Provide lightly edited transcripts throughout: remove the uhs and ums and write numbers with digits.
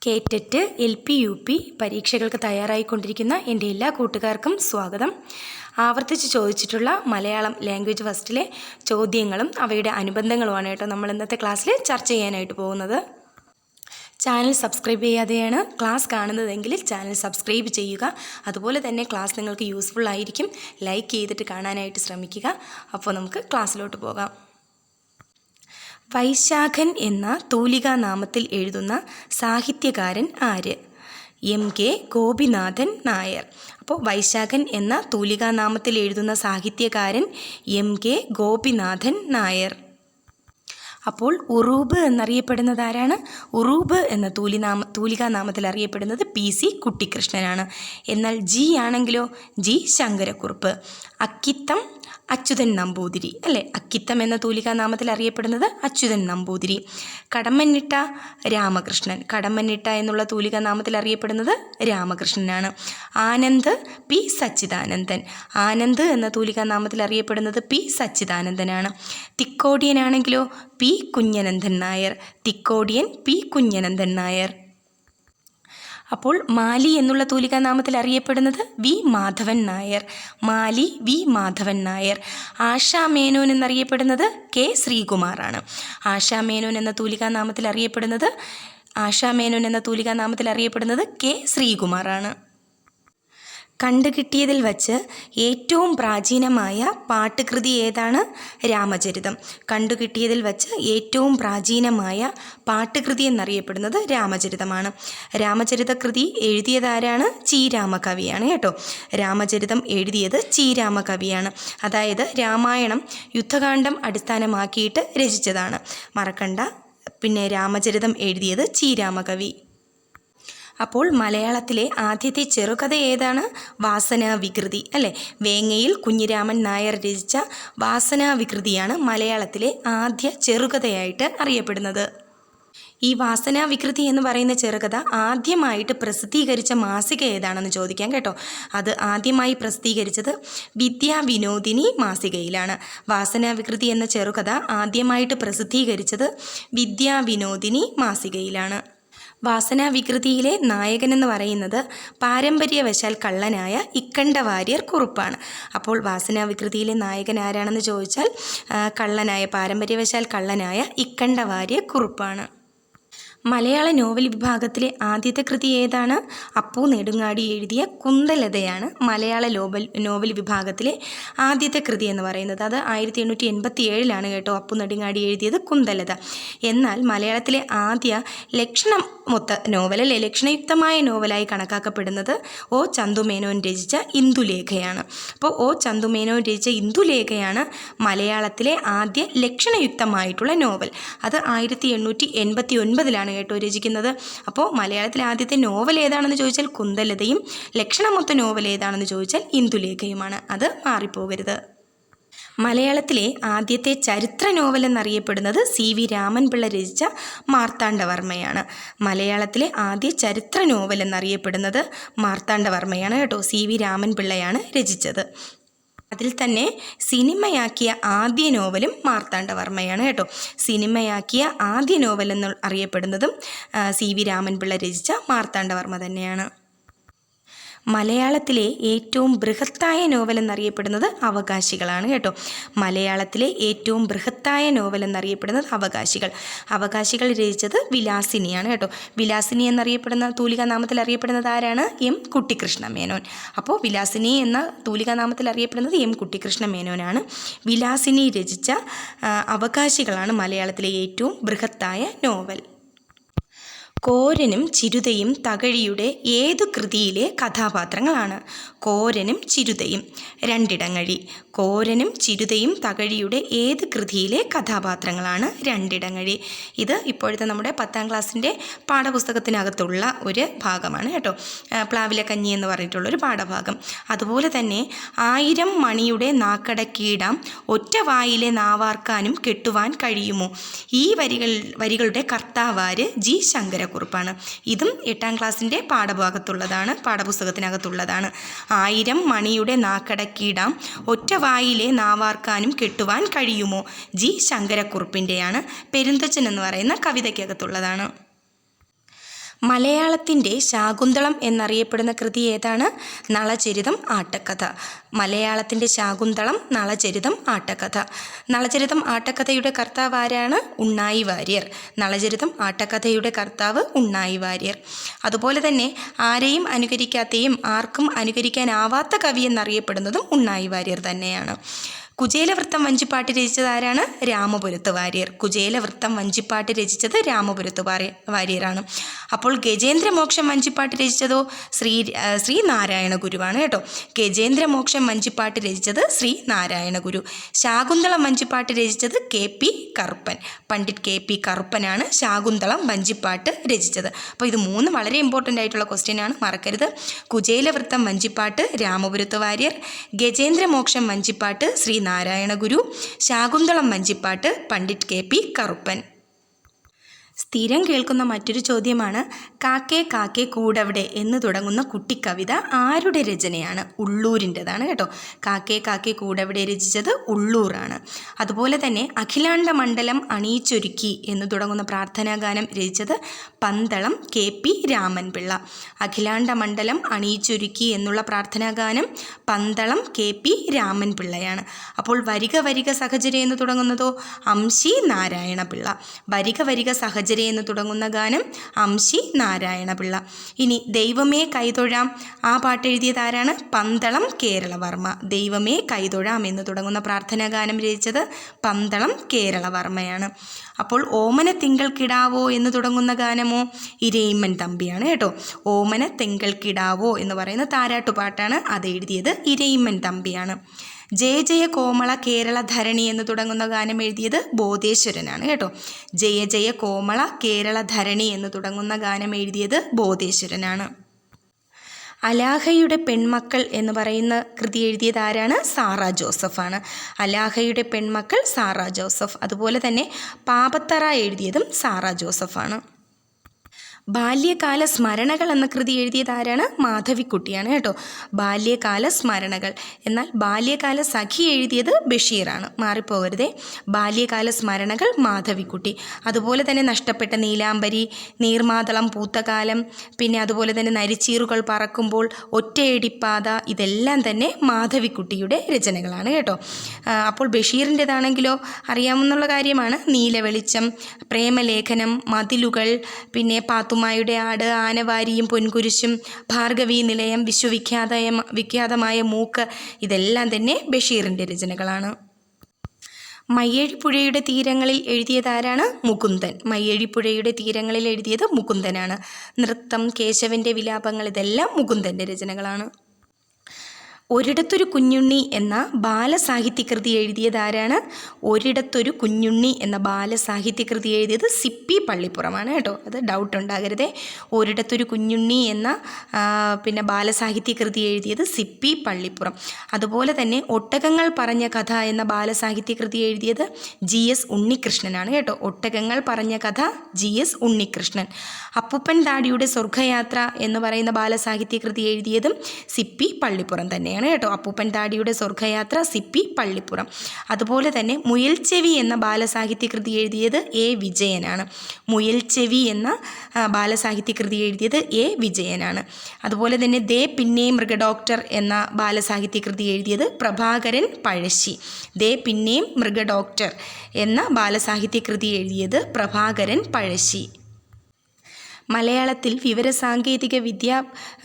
കേറ്ററ്റ് LP UP പരീക്ഷകൾക്ക് തയ്യാറായിക്കൊണ്ടിരിക്കുന്ന എൻ്റെ എല്ലാ കൂട്ടുകാർക്കും സ്വാഗതം. ആവർത്തിച്ച് ചോദിച്ചിട്ടുള്ള മലയാളം ലാംഗ്വേജ് ഫസ്റ്റിലെ ചോദ്യങ്ങളും അവയുടെ അനുബന്ധങ്ങളുമാണ് കേട്ടോ നമ്മൾ ഇന്നത്തെ ക്ലാസ്സിൽ ചർച്ച ചെയ്യാനായിട്ട് പോകുന്നത്. ചാനൽ സബ്സ്ക്രൈബ് ചെയ്യാതെയാണ് ക്ലാസ് കാണുന്നതെങ്കിൽ ചാനൽ സബ്സ്ക്രൈബ് ചെയ്യുക. അതുപോലെ തന്നെ ക്ലാസ് നിങ്ങൾക്ക് യൂസ്ഫുൾ ആയിരിക്കും. ലൈക്ക് ചെയ്തിട്ട് കാണാനായിട്ട് ശ്രമിക്കുക. അപ്പോൾ നമുക്ക് ക്ലാസ്സിലോട്ട് പോകാം. വൈശാഖൻ എന്ന തൂലികാനാമത്തിൽ എഴുതുന്ന സാഹിത്യകാരൻ ആര്? MK ഗോപിനാഥൻ നായർ. അപ്പോൾ വൈശാഖൻ എന്ന തൂലികാനാമത്തിൽ എഴുതുന്ന സാഹിത്യകാരൻ MK ഗോപിനാഥൻ നായർ. അപ്പോൾ ഉറൂബ് എന്നറിയപ്പെടുന്നത് ആരാണ്? ഉറൂബ് എന്ന തൂലികാനാമത്തിൽ അറിയപ്പെടുന്നത് PC കുട്ടിക്കൃഷ്ണനാണ്. എന്നാൽ G ആണെങ്കിലോ G ശങ്കരക്കുറുപ്പ്. അക്കിത്തം അച്യുതൻ നമ്പൂതിരി അല്ലേ? അക്കിത്തം എന്ന തൂലികാനാമത്തിൽ അറിയപ്പെടുന്നത് അച്യുതൻ നമ്പൂതിരി. കടമ്മനിട്ട രാമകൃഷ്ണൻ. കടമ്മനിട്ട എന്നുള്ള തൂലികാനാമത്തിൽ അറിയപ്പെടുന്നത് രാമകൃഷ്ണനാണ്. ആനന്ദ് P സച്ചിദാനന്ദൻ. ആനന്ദ് എന്ന തൂലികാനാമത്തിൽ അറിയപ്പെടുന്നത് P സച്ചിദാനന്ദനാണ്. തിക്കോടിയനാണെങ്കിലോ P Kunhanandan Nair. Thikkodiyan P Kunhanandan Nair. അപ്പോൾ മാലി എന്നുള്ള തൂലികാനാമത്തിൽ അറിയപ്പെടുന്നത് V മാധവൻ നായർ. മാലി V മാധവൻ നായർ. ആശാമേനോൻ എന്നറിയപ്പെടുന്നത് K ശ്രീകുമാറാണ്. ആശാമേനോൻ എന്ന തൂലികാനാമത്തിൽ അറിയപ്പെടുന്നത് K ശ്രീകുമാറാണ്. കണ്ടുകിട്ടിയതിൽ വച്ച് ഏറ്റവും പ്രാചീനമായ പാട്ടുകൃതി ഏതാണ്? രാമചരിതം. കണ്ടുകിട്ടിയതിൽ വച്ച് ഏറ്റവും പ്രാചീനമായ പാട്ടുകൃതി എന്നറിയപ്പെടുന്നത് രാമചരിതമാണ്. രാമചരിതകൃതി എഴുതിയതാരാണ്? ചീരാമകവിയാണ് കേട്ടോ. രാമചരിതം എഴുതിയത് ചീരാമകവിയാണ്. അതായത് രാമായണം യുദ്ധകാന്ഡം അടിസ്ഥാനമാക്കിയിട്ട് രചിച്ചതാണ്. മറക്കണ്ട. പിന്നെ രാമചരിതം എഴുതിയത് ചീരാമകവി. അപ്പോൾ മലയാളത്തിലെ ആദ്യത്തെ ചെറുകഥ ഏതാണ്? വാസനാവികൃതി അല്ലേ? വേങ്ങയിൽ കുഞ്ഞിരാമൻ നായർ രചിച്ച വാസനാവികൃതിയാണ് മലയാളത്തിലെ ആദ്യ ചെറുകഥയായിട്ട് അറിയപ്പെടുന്നത്. ഈ വാസനാവികൃതി എന്ന് പറയുന്ന ചെറുകഥ ആദ്യമായിട്ട് പ്രസിദ്ധീകരിച്ച മാസിക ഏതാണെന്ന് ചോദിക്കാം കേട്ടോ. അത് ആദ്യമായി പ്രസിദ്ധീകരിച്ചത് വിദ്യാവിനോദിനി മാസികയിലാണ്. വാസനാവികൃതി എന്ന ചെറുകഥ ആദ്യമായിട്ട് പ്രസിദ്ധീകരിച്ചത് വിദ്യാവിനോദിനി മാസികയിലാണ്. വാസനാവികൃതിയിലെ നായകൻ എന്ന് പറയുന്നത് പാരമ്പര്യവശാൽ കള്ളനായ ഇക്കണ്ട വാര്യർ കുറുപ്പാണ്. അപ്പോൾ വാസനാവികൃതിയിലെ നായകൻ ആരാണെന്ന് ചോദിച്ചാൽ പാരമ്പര്യവശാൽ കള്ളനായ ഇക്കണ്ട വാര്യർ കുറുപ്പാണ്. മലയാള നോവൽ വിഭാഗത്തിലെ ആദ്യത്തെ കൃതി ഏതാണ്? അപ്പു നെടുങ്ങാടി എഴുതിയ കുന്തലതയാണ് മലയാള നോവൽ വിഭാഗത്തിലെ ആദ്യത്തെ കൃതി എന്ന് പറയുന്നത്. അത് 1887 കേട്ടോ അപ്പു നെടുങ്ങാടി എഴുതിയത് കുന്തലത. എന്നാൽ മലയാളത്തിലെ ആദ്യ ലക്ഷണമൊത്ത നോവൽ അല്ലെ ലക്ഷണയുക്തമായ നോവലായി കണക്കാക്കപ്പെടുന്നത് O ചന്തുമേനോൻ രചിച്ച ഇന്ദുലേഖയാണ്. അപ്പോൾ O ചന്തുമേനോൻ രചിച്ച ഇന്ദുലേഖയാണ് മലയാളത്തിലെ ആദ്യ ലക്ഷണയുക്തമായിട്ടുള്ള നോവൽ. അത് 1889 കേട്ടോ രചിക്കുന്നത്. അപ്പോൾ മലയാളത്തിലെ ആദ്യത്തെ നോവൽ ഏതാണെന്ന് ചോദിച്ചാൽ കുന്തലതയും ലക്ഷണമൊത്ത നോവൽ ഏതാണെന്ന് ചോദിച്ചാൽ ഇന്ദുലേഖയുമാണ്. അത് മാറിപ്പോകരുത്. മലയാളത്തിലെ ആദ്യത്തെ ചരിത്ര നോവൽ എന്നറിയപ്പെടുന്നത് CV രാമൻപിള്ള രചിച്ച മാർത്താണ്ഡവർമ്മയാണ്. മലയാളത്തിലെ ആദ്യ ചരിത്ര നോവൽ എന്നറിയപ്പെടുന്നത് മാർത്താണ്ഡവർമ്മയാണ് കേട്ടോ. CV രാമൻപിള്ളയാണ് രചിച്ചത്. അതിൽ തന്നെ സിനിമയാക്കിയ ആദ്യ നോവലും മാർത്താണ്ഡവർമ്മയാണ് കേട്ടോ. സിനിമയാക്കിയ ആദ്യ നോവൽ എന്ന് അറിയപ്പെടുന്നതും CV രാമൻപിള്ള രചിച്ച മാർത്താണ്ഡവർമ്മ തന്നെയാണ്. മലയാളത്തിലെ ഏറ്റവും ബൃഹത്തായ നോവൽ എന്നറിയപ്പെടുന്നത് അവകാശികളാണ് കേട്ടോ. മലയാളത്തിലെ ഏറ്റവും ബൃഹത്തായ നോവൽ എന്നറിയപ്പെടുന്നത് അവകാശികൾ രചിച്ചത് വിലാസിനിയാണ് കേട്ടോ. വിലാസിനി എന്നറിയപ്പെടുന്ന തൂലികാനാമത്തിൽ അറിയപ്പെടുന്നത് ആരാണ്? M കുട്ടിക്കൃഷ്ണ മേനോൻ. അപ്പോൾ വിലാസിനി എന്ന തൂലികാനാമത്തിൽ അറിയപ്പെടുന്നത് M കുട്ടിക്കൃഷ്ണ മേനോനാണ്. വിലാസിനി രചിച്ച അവകാശികളാണ് മലയാളത്തിലെ ഏറ്റവും ബൃഹത്തായ നോവൽ. കോരനും ചിരുതയും തകഴിയുടെ ഏതു കൃതിയിലെ കഥാപാത്രങ്ങളാണ്? കോരനും ചിരുതയും. രണ്ടിടങ്ങഴി. കോരനും ചിരുതയും തകഴിയുടെ ഏത് കൃതിയിലെ കഥാപാത്രങ്ങളാണ്? രണ്ടിടങ്ങഴി. ഇത് ഇപ്പോഴത്തെ നമ്മുടെ 10ാം ക്ലാസ്സിൻ്റെ പാഠപുസ്തകത്തിനകത്തുള്ള ഒരു ഭാഗമാണ് കേട്ടോ. പ്ലാവിലക്കഞ്ഞി എന്ന് പറഞ്ഞിട്ടുള്ളൊരു പാഠഭാഗം. അതുപോലെ തന്നെ 1000 മണിയുടെ നാക്കടക്കീടാം ഒറ്റ വായിലെ നാവാർക്കാനും കെട്ടുവാൻ കഴിയുമോ? ഈ വരികളുടെ കർത്താവാര് G ശങ്കരക്കുറുപ്പാണ്. ഇതും 8ാം ക്ലാസ്സിൻ്റെ പാഠപുസ്തകത്തിനകത്തുള്ളതാണ്. 1000 മണിയുടെ നാക്കടക്കീടാം ഒറ്റ വായിലെ നാവാർക്കാനും കെട്ടുവാൻ കഴിയുമോ? G ശങ്കരക്കുറുപ്പിൻ്റെയാണ്. പെരുന്തച്ചൻ എന്ന് പറയുന്ന കവിതയ്ക്കകത്തുള്ളതാണ്. മലയാളത്തിൻ്റെ ശാകുന്തളം എന്നറിയപ്പെടുന്ന കൃതി ഏതാണ്? നളചരിതം ആട്ടക്കഥ. മലയാളത്തിൻ്റെ ശാകുന്തളം നളചരിതം ആട്ടക്കഥ. നളചരിതം ആട്ടക്കഥയുടെ കർത്താവ് ആരാണ്? ഉണ്ണായി വാര്യർ. നളചരിതം ആട്ടക്കഥയുടെ കർത്താവ് ഉണ്ണായി വാര്യർ. അതുപോലെ തന്നെ ആരെയും അനുകരിക്കാത്തെയും ആർക്കും അനുകരിക്കാനാവാത്ത കവി എന്നറിയപ്പെടുന്നതും ഉണ്ണായി വാര്യർ തന്നെയാണ്. കുചേലവൃത്തം വഞ്ചിപ്പാട്ട് രചിച്ചത് ആരാണ്? രാമപുരത്ത് വാര്യർ. കുചേലവൃത്തം വഞ്ചിപ്പാട്ട് രചിച്ചത് രാമപുരത്ത് വാര്യരാണ്. അപ്പോൾ ഗജേന്ദ്രമോക്ഷം വഞ്ചിപ്പാട്ട് രചിച്ചതോ ശ്രീനാരായണ ഗുരുവാണ് കേട്ടോ. ഗജേന്ദ്രമോക്ഷം വഞ്ചിപ്പാട്ട് രചിച്ചത് ശ്രീനാരായണ ഗുരു. ശാകുന്തളം വഞ്ചിപ്പാട്ട് രചിച്ചത് KP കറുപ്പൻ. പണ്ഡിറ്റ് KP കറുപ്പനാണ് ശാകുന്തളം വഞ്ചിപ്പാട്ട് രചിച്ചത്. അപ്പോൾ ഇത് 3 വളരെ ഇമ്പോർട്ടൻ്റ് ആയിട്ടുള്ള ക്വസ്റ്റ്യൻ ആണ്, മറക്കരുത്. കുചേലവൃത്തം വഞ്ചിപ്പാട്ട് രാമപുരത്ത് വാര്യർ, ഗജേന്ദ്രമോക്ഷം വഞ്ചിപ്പാട്ട് ശ്രീനാരായണ ഗുരു, ശാകുന്തളം വഞ്ചിപ്പാട്ട് പണ്ഡിറ്റ് KP കറുപ്പൻ. സ്ഥിരം കേൾക്കുന്ന മറ്റൊരു ചോദ്യമാണ്, കാക്കേ കാക്കേ കൂടവിടെ എന്ന് തുടങ്ങുന്ന കുട്ടിക്കവിത ആരുടെ രചനയാണ്? ഉള്ളൂരിൻ്റെതാണ് കേട്ടോ. കാക്കേ കാക്കേ കൂടവിടെ രചിച്ചത് ഉള്ളൂറാണ്. അതുപോലെ തന്നെ അഖിലാണ്ട മണ്ഡലം അണിയിച്ചൊരുക്കി എന്ന് തുടങ്ങുന്ന പ്രാർത്ഥനാഗാനം രചിച്ചത് പന്തളം KP രാമൻപിള്ള. അഖിലാണ്ട മണ്ഡലം അണിയിച്ചൊരുക്കി എന്നുള്ള പ്രാർത്ഥനാഗാനം പന്തളം KP രാമൻപിള്ളയാണ്. അപ്പോൾ വരിക വരിക സഹചര്യ എന്ന് തുടങ്ങുന്നതോ അംശി നാരായണപിള്ള. വരിക വരിക സഹചര്യ എന്ന് തുടങ്ങുന്ന ഗാനം അംശി നാരായണപിള്ള. ഇനി ദൈവമേ കൈതൊഴാം, ആ പാട്ട് എഴുതിയത് ആരാണ്? പന്തളം കേരളവർമ്മ. ദൈവമേ കൈതൊഴാം എന്ന് തുടങ്ങുന്ന പ്രാർത്ഥനാ ഗാനം രചിച്ചത് പന്തളം കേരളവർമ്മയാണ്. അപ്പോൾ ഓമന തിങ്കൾ കിടാവോ എന്ന് തുടങ്ങുന്ന ഗാനമോ ഇരയിമ്മൻ തമ്പിയാണ് കേട്ടോ. ഓമന തിങ്കൾ കിടാവോ എന്ന് പറയുന്ന താരാട്ടുപാട്ടാണ്, അത് എഴുതിയത് ഇരയിമ്മൻ തമ്പിയാണ്. ജയ ജയ കോമള കേരള ധരണി എന്ന് തുടങ്ങുന്ന ഗാനം എഴുതിയത് ബോധേശ്വരനാണ് കേട്ടോ. ജയ ജയ കോമള കേരള ധരണി എന്ന് തുടങ്ങുന്ന ഗാനം എഴുതിയത് ബോധേശ്വരനാണ്. അലാഹയുടെ പെൺമക്കൾ എന്ന് പറയുന്ന കൃതി എഴുതിയത് ആരാണ്? സാറാ ജോസഫാണ്. അലാഹയുടെ പെൺമക്കൾ സാറാ ജോസഫ്. അതുപോലെ തന്നെ പാപത്തറ എഴുതിയതും സാറാ ജോസഫാണ്. ബാല്യകാല സ്മരണകൾ എന്ന കൃതി എഴുതിയത് ആരാണ്? മാധവിക്കുട്ടിയാണ് കേട്ടോ. ബാല്യകാല സ്മരണകൾ. എന്നാൽ ബാല്യകാല സഖി എഴുതിയത് ബഷീറാണ്, മാറിപ്പോകരുതേ. ബാല്യകാല സ്മരണകൾ മാധവിക്കുട്ടി. അതുപോലെ തന്നെ നഷ്ടപ്പെട്ട നീലാംബരി, നീർമാതളം പൂത്തകാലം, പിന്നെ അതുപോലെ തന്നെ നരിച്ചീറുകൾ പറക്കുമ്പോൾ, ഒറ്റയടിപ്പാത, ഇതെല്ലാം തന്നെ മാധവിക്കുട്ടിയുടെ രചനകളാണ് കേട്ടോ. അപ്പോൾ ബഷീറിൻ്റെതാണെങ്കിലോ അറിയാവുന്ന കാര്യമാണ്. നീലവെളിച്ചം, പ്രേമലേഖനം, മതിലുകൾ, പിന്നെ പാത്തുമായുടെ ആട്, ആനവാരിയും പൊൻകുരിശും, ഭാർഗവീ നിലയം, വിശ്വവിഖ്യാതമായ മൂക്ക്, ഇതെല്ലാം തന്നെ ബഷീറിൻ്റെ രചനകളാണ്. മയ്യഴിപ്പുഴയുടെ തീരങ്ങളിൽ എഴുതിയത് ആരാണ്? മുകുന്ദൻ. മയ്യഴിപ്പുഴയുടെ തീരങ്ങളിൽ എഴുതിയത് മുകുന്ദനാണ്. നൃത്തം, കേശവൻ്റെ വിലാപങ്ങൾ, ഇതെല്ലാം മുകുന്ദൻ്റെ രചനകളാണ്. ഒരിടത്തൊരു കുഞ്ഞുണ്ണി എന്ന ബാലസാഹിത്യകൃതി എഴുതിയത് ആരാണ്? ഒരിടത്തൊരു കുഞ്ഞുണ്ണി എന്ന ബാലസാഹിത്യകൃതി എഴുതിയത് CP പള്ളിപ്പുറമാണ് കേട്ടോ. അത് ഡൗട്ട് ഉണ്ടാകരുതേ. ഒരിടത്തൊരു കുഞ്ഞുണ്ണി എന്ന പിന്നെ ബാലസാഹിത്യകൃതി എഴുതിയത് CP പള്ളിപ്പുറം. അതുപോലെ തന്നെ ഒട്ടകങ്ങൾ പറഞ്ഞ കഥ എന്ന ബാലസാഹിത്യകൃതി എഴുതിയത് GS ഉണ്ണികൃഷ്ണനാണ് കേട്ടോ. ഒട്ടകങ്ങൾ പറഞ്ഞ കഥ GS ഉണ്ണികൃഷ്ണൻ. അപ്പൂപ്പൻ താടിയുടെ സ്വർഗയാത്ര എന്ന് പറയുന്ന ബാലസാഹിത്യകൃതി എഴുതിയതും CP പള്ളിപ്പുറം തന്നെയാണ് കേട്ടോ. അപ്പൂപ്പൻ താടിയുടെ സ്വർഗയാത്ര CP പള്ളിപ്പുറം. അതുപോലെ തന്നെ മുയൽച്ചെവി എന്ന ബാലസാഹിത്യകൃതി എഴുതിയത് A വിജയനാണ്. മുയൽച്ചെവി എന്ന ബാലസാഹിത്യകൃതി എഴുതിയത് A വിജയനാണ്. അതുപോലെ തന്നെ ദേ പിന്നെ മൃഗഡോക്ടർ എന്ന ബാലസാഹിത്യകൃതി എഴുതിയത് പ്രഭാകരൻ പഴശ്ശി. ദേ പിന്നെ മൃഗഡോക്ടർ എന്ന ബാലസാഹിത്യകൃതി എഴുതിയത് പ്രഭാകരൻ പഴശ്ശി. മലയാളത്തിൽ വിവരസാങ്കേതിക വിദ്യ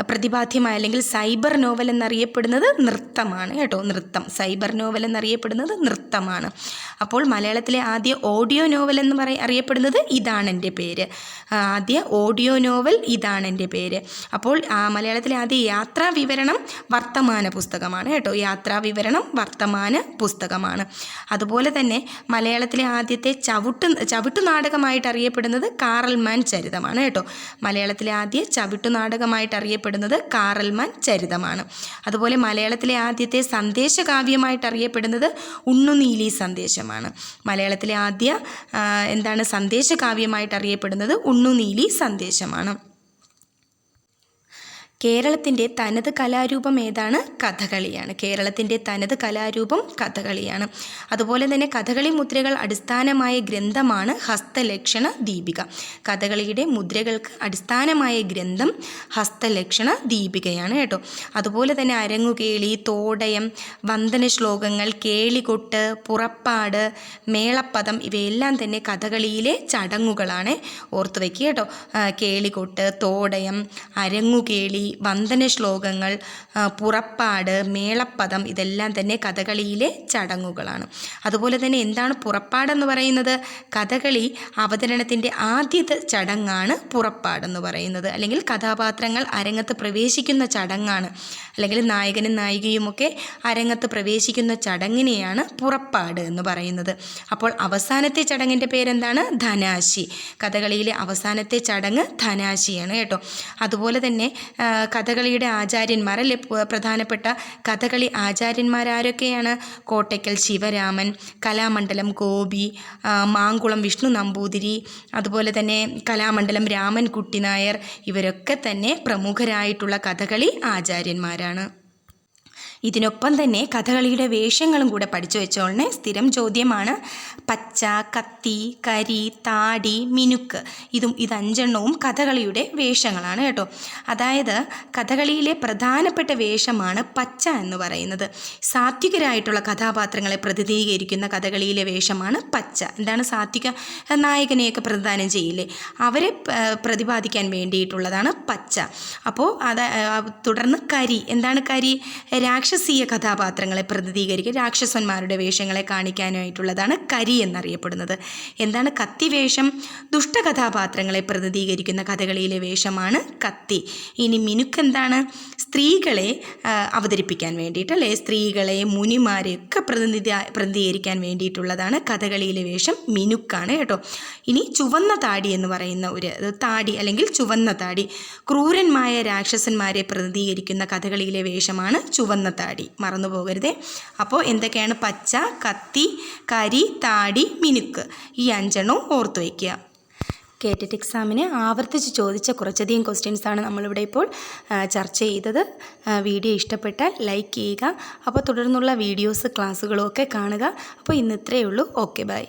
പ്രതിപാദ്യമായ അല്ലെങ്കിൽ സൈബർ നോവൽ എന്നറിയപ്പെടുന്നത് നൃത്തമാണ് കേട്ടോ. നൃത്തം, സൈബർ നോവൽ എന്നറിയപ്പെടുന്നത് നൃത്തമാണ്. അപ്പോൾ മലയാളത്തിലെ ആദ്യ ഓഡിയോ നോവൽ എന്ന് അറിയപ്പെടുന്നത് ഇതാണെൻ്റെ പേര്. ആദ്യ ഓഡിയോ നോവൽ ഇതാണെൻ്റെ പേര്. അപ്പോൾ മലയാളത്തിലെ ആദ്യ യാത്രാ വിവരണം വർത്തമാന പുസ്തകമാണ് കേട്ടോ. യാത്രാ വിവരണം വർത്തമാന പുസ്തകമാണ്. അതുപോലെ തന്നെ മലയാളത്തിലെ ആദ്യത്തെ ചവിട്ടു നാടകമായിട്ട് അറിയപ്പെടുന്നത് കാറൽമാൻ ചരിതമാണ് കേട്ടോ. മലയാളത്തിലെ ആദ്യ ചവിട്ടുനാടകമായിട്ട് അറിയപ്പെടുന്നത് കാറൽമാൻ ചരിതമാണ്. അതുപോലെ മലയാളത്തിലെ ആദ്യത്തെ സന്ദേശകാവ്യമായിട്ട് അറിയപ്പെടുന്നത് ഉണ്ണുനീലി സന്ദേശമാണ്. മലയാളത്തിലെ ആദ്യ സന്ദേശകാവ്യമായിട്ട് അറിയപ്പെടുന്നത് ഉണ്ണുനീലി സന്ദേശമാണ്. കേരളത്തിൻ്റെ തനത് കലാരൂപം ഏതാണ്? കഥകളിയാണ്. കേരളത്തിൻ്റെ തനത് കലാരൂപം കഥകളിയാണ്. അതുപോലെ തന്നെ കഥകളി മുദ്രകൾ അടിസ്ഥാനമായ ഗ്രന്ഥമാണ് ഹസ്തലക്ഷണ ദീപിക. കഥകളിയുടെ മുദ്രകൾക്ക് അടിസ്ഥാനമായ ഗ്രന്ഥം ഹസ്തലക്ഷണ ദീപികയാണ് കേട്ടോ. അതുപോലെ തന്നെ അരങ്ങുകേളി, തോടയം, വന്ദന ശ്ലോകങ്ങൾ, കേളികൊട്ട്, പുറപ്പാട്, മേളപ്പദം ഇവയെല്ലാം തന്നെ കഥകളിയിലെ ചടങ്ങുകളാണ്. ഓർത്തു വയ്ക്കുക കേട്ടോ. കേളികൊട്ട്, തോടയം, അരങ്ങുകേളി, വന്ദന ശ്ലോകങ്ങൾ, പുറപ്പാട്, മേളപ്പദം ഇതെല്ലാം തന്നെ കഥകളിയിലെ ചടങ്ങുകളാണ്. അതുപോലെ തന്നെ എന്താണ് പുറപ്പാടെന്ന് പറയുന്നത്? കഥകളി അവതരണത്തിൻ്റെ ആദ്യത്തെ ചടങ്ങാണ് പുറപ്പാടെന്ന് പറയുന്നത്. അല്ലെങ്കിൽ കഥാപാത്രങ്ങൾ അരങ്ങത്ത് പ്രവേശിക്കുന്ന ചടങ്ങാണ്, അല്ലെങ്കിൽ നായകനും നായികയുമൊക്കെ അരങ്ങത്ത് പ്രവേശിക്കുന്ന ചടങ്ങിനെയാണ് പുറപ്പാട് എന്ന് പറയുന്നത്. അപ്പോൾ അവസാനത്തെ ചടങ്ങിൻ്റെ പേരെന്താണ്? ധനാശി. കഥകളിയിലെ അവസാനത്തെ ചടങ്ങ് ധനാശിയാണ് കേട്ടോ. അതുപോലെ തന്നെ കഥകളിയുടെ ആചാര്യന്മാർ അല്ലെ, പ്രധാനപ്പെട്ട കഥകളി ആചാര്യന്മാരാരൊക്കെയാണ്? കോട്ടയ്ക്കൽ ശിവരാമൻ, കലാമണ്ഡലം ഗോപി, മാങ്കുളം വിഷ്ണു നമ്പൂതിരി, അതുപോലെ തന്നെ കലാമണ്ഡലം രാമൻകുട്ടി നായർ, ഇവരൊക്കെ തന്നെ പ്രമുഖരായിട്ടുള്ള കഥകളി ആചാര്യന്മാരാണ്. ഇതിനൊപ്പം തന്നെ കഥകളിയുടെ വേഷങ്ങളും കൂടെ പഠിച്ചു വെച്ചോളണേ. സ്ഥിരം ചോദ്യമാണ്. പച്ച, കത്തി, കരി, താടി, മിനുക്ക്, ഇതഞ്ചെണ്ണവും കഥകളിയുടെ വേഷങ്ങളാണ് കേട്ടോ. അതായത് കഥകളിയിലെ പ്രധാനപ്പെട്ട വേഷമാണ് പച്ച എന്ന് പറയുന്നത്. സാത്വികരായിട്ടുള്ള കഥാപാത്രങ്ങളെ പ്രതിനിധീകരിക്കുന്ന കഥകളിയിലെ വേഷമാണ് പച്ച. എന്താണ്? സാത്വിക നായകനെയൊക്കെ പ്രതിദാനം ചെയ്യില്ലേ, അവരെ പ്രതിപാദിക്കാൻ വേണ്ടിയിട്ടുള്ളതാണ് പച്ച. അപ്പോൾ തുടർന്ന് കരി. എന്താണ് കരി? രാക്ഷസീയ കഥാപാത്രങ്ങളെ പ്രതിനിധീകരിക്കുക, രാക്ഷസന്മാരുടെ വേഷങ്ങളെ കാണിക്കാനായിട്ടുള്ളതാണ് കരി എന്നറിയപ്പെടുന്നത്. എന്താണ് കത്തി വേഷം? ദുഷ്ടകഥാപാത്രങ്ങളെ പ്രതിനിധീകരിക്കുന്ന കഥകളിയിലെ വേഷമാണ് കത്തി. ഇനി മിനുക്ക് എന്താണ്? സ്ത്രീകളെ അവതരിപ്പിക്കാൻ വേണ്ടിയിട്ടല്ലേ, സ്ത്രീകളെ, മുനിമാരെയൊക്കെ പ്രതിനിധീകരിക്കാൻ വേണ്ടിയിട്ടുള്ളതാണ് കഥകളിയിലെ വേഷം മിനുക്കാണ് കേട്ടോ. ഇനി ചുവന്ന താടി എന്ന് പറയുന്ന ഒരു താടി അല്ലെങ്കിൽ ചുവന്ന താടി, ക്രൂരന്മായ രാക്ഷസന്മാരെ പ്രതിനിധീകരിക്കുന്ന കഥകളിയിലെ വേഷമാണ് ചുവന്ന താടി. മറന്നു പോകരുതേ. അപ്പോൾ എന്തൊക്കെയാണ്? പച്ച, കത്തി, കരി, താടി, മിനുക്ക്. ഈ 5 ഓർത്തു വയ്ക്കുക. കേറ്ററ്റ് എക്സാമിന് ആവർത്തിച്ച് ചോദിച്ച കുറച്ചധികം ക്വസ്റ്റ്യൻസാണ് നമ്മളിവിടെ ഇപ്പോൾ ചർച്ച ചെയ്തത്. വീഡിയോ ഇഷ്ടപ്പെട്ടാൽ ലൈക്ക് ചെയ്യുക. അപ്പോൾ തുടർന്നുള്ള വീഡിയോസ്, ക്ലാസ്സുകളും ഒക്കെ കാണുക. അപ്പോൾ ഇന്ന് ഇത്രയേ ഉള്ളൂ. Okay, by.